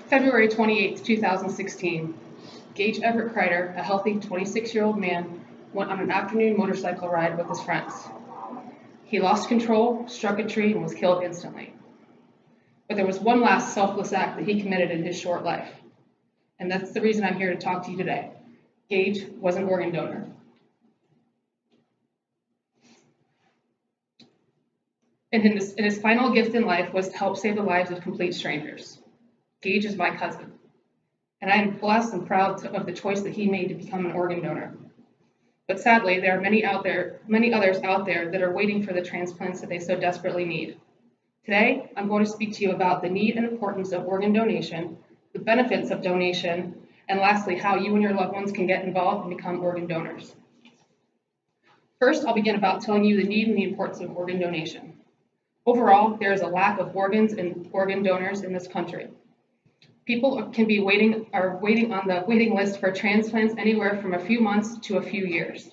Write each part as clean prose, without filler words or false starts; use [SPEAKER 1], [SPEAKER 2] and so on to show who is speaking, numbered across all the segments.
[SPEAKER 1] February 28, 2016, Gage Everett Kreider, a healthy 26-year-old man, went on an afternoon motorcycle ride with his friends. He lost control, struck a tree, and was killed instantly. But there was one last selfless act that he committed in his short life. And that's the reason I'm here to talk to you today. Gage was an organ donor. And his final gift in life was to help save the lives of complete strangers. Gage is my cousin, and I am blessed and proud of the choice that he made to become an organ donor. But sadly, there are many others out there that are waiting for the transplants that they so desperately need. Today, I'm going to speak to you about the need and importance of organ donation, the benefits of donation, and lastly, how you and your loved ones can get involved and become organ donors. First, I'll begin about telling you the need and the importance of organ donation. Overall, there is a lack of organs and organ donors in this country. People can be waiting on the waiting list for transplants anywhere from a few months to a few years.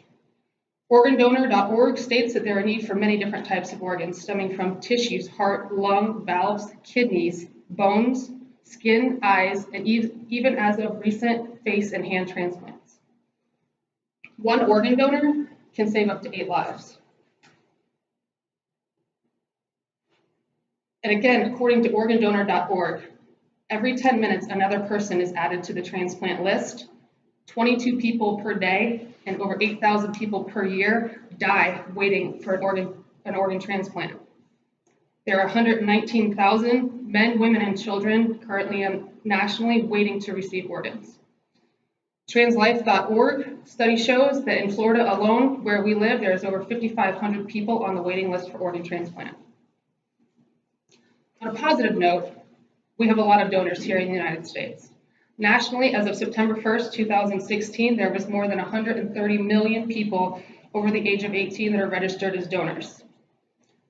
[SPEAKER 1] Organdonor.org states that there are a need for many different types of organs, stemming from tissues, heart, lung, valves, kidneys, bones, skin, eyes, and even as of recent face and hand transplants. One organ donor can save up to 8 lives. And again, according to organdonor.org, every 10 minutes, another person is added to the transplant list. 22 people per day and over 8,000 people per year die waiting for an organ transplant. There are 119,000 men, women, and children currently nationally waiting to receive organs. Translife.org study shows that in Florida alone, where we live, there is over 5,500 people on the waiting list for organ transplant. On a positive note, we have a lot of donors here in the United States. Nationally, as of September 1st, 2016, there was more than 130 million people over the age of 18 that are registered as donors.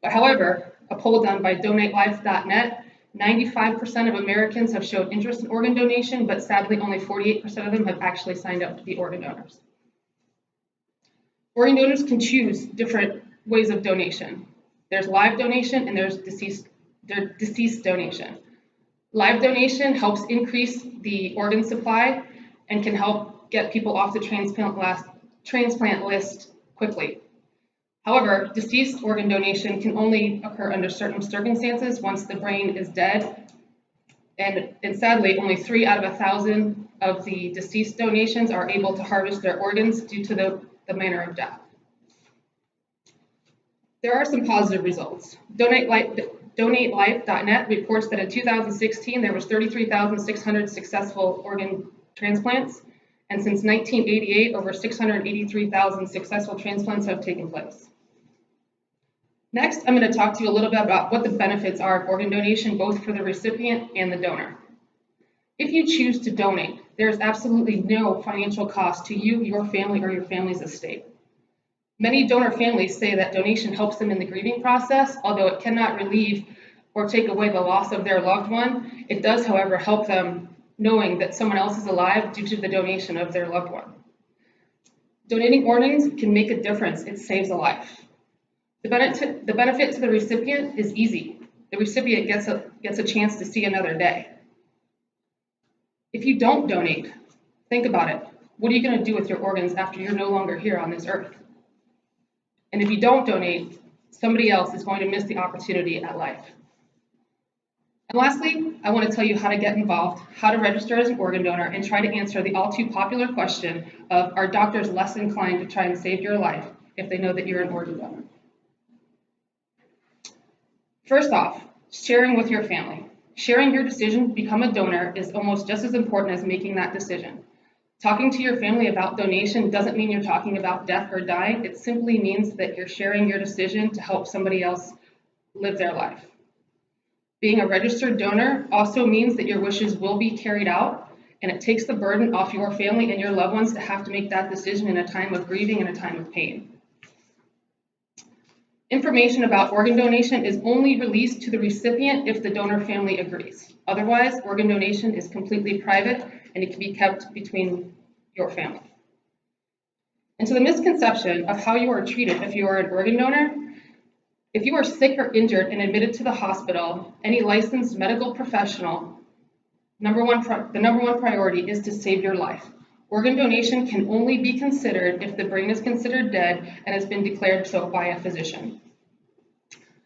[SPEAKER 1] But however, a poll done by DonateLife.net, 95% of Americans have showed interest in organ donation, but sadly only 48% of them have actually signed up to be organ donors. Organ donors can choose different ways of donation. There's live donation and there's deceased donation. Live donation helps increase the organ supply and can help get people off the transplant list quickly. However, deceased organ donation can only occur under certain circumstances once the brain is dead. And sadly, only 3 out of 1,000 of the deceased donations are able to harvest their organs due to the manner of death. There are some positive results. DonateLife.net reports that in 2016, there was 33,600 successful organ transplants, and since 1988, over 683,000 successful transplants have taken place. Next, I'm going to talk to you a little bit about what the benefits are of organ donation, both for the recipient and the donor. If you choose to donate, there is absolutely no financial cost to you, your family, or your family's estate. Many donor families say that donation helps them in the grieving process, although it cannot relieve or take away the loss of their loved one. It does, however, help them knowing that someone else is alive due to the donation of their loved one. Donating organs can make a difference. It saves a life. The benefit to the recipient is easy. The recipient gets a chance to see another day. If you don't donate, think about it. What are you going to do with your organs after you're no longer here on this earth? And if you don't donate, somebody else is going to miss the opportunity at life. And lastly, I want to tell you how to get involved, how to register as an organ donor, and try to answer the all too popular question of, are doctors less inclined to try and save your life if they know that you're an organ donor? First off, sharing with your family. Sharing your decision to become a donor is almost just as important as making that decision. Talking to your family about donation doesn't mean you're talking about death or dying. It simply means that you're sharing your decision to help somebody else live their life. Being a registered donor also means that your wishes will be carried out, and it takes the burden off your family and your loved ones to have to make that decision in a time of grieving and a time of pain. Information about organ donation is only released to the recipient if the donor family agrees. Otherwise, organ donation is completely private and it can be kept between your family. And so the misconception of how you are treated if you are an organ donor, if you are sick or injured and admitted to the hospital, any licensed medical professional the number one priority is to save your life. Organ donation can only be considered if the brain is considered dead and has been declared so by a physician.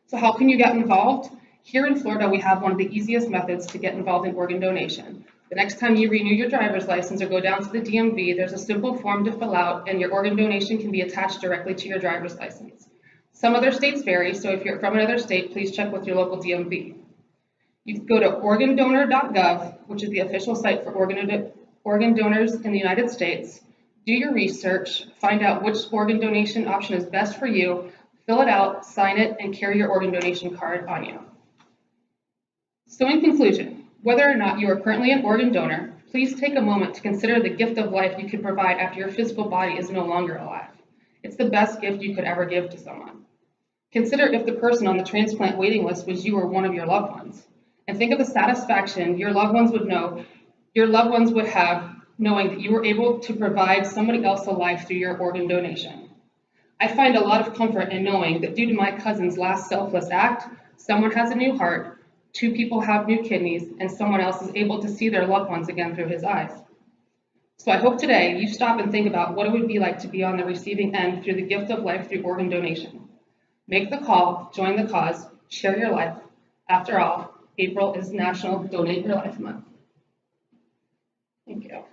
[SPEAKER 1] So how can you get involved? Here in Florida, we have one of the easiest methods to get involved in organ donation. The next time you renew your driver's license or go down to the DMV, there's a simple form to fill out and your organ donation can be attached directly to your driver's license. Some other states vary, so if you're from another state, please check with your local DMV. You can go to organdonor.gov, which is the official site for organ donors in the United States. Do your research, find out which organ donation option is best for you, fill it out, sign it, and carry your organ donation card on you. So in conclusion, whether or not you are currently an organ donor, please take a moment to consider the gift of life you could provide after your physical body is no longer alive. It's the best gift you could ever give to someone. Consider if the person on the transplant waiting list was you or one of your loved ones. And think of the satisfaction your loved ones would have knowing that you were able to provide somebody else a life through your organ donation. I find a lot of comfort in knowing that due to my cousin's last selfless act, someone has a new heart, 2 people have new kidneys, and someone else is able to see their loved ones again through his eyes. So I hope today you stop and think about what it would be like to be on the receiving end through the gift of life through organ donation. Make the call, join the cause, share your life. After all, April is National Donate Your Life Month. Thank you.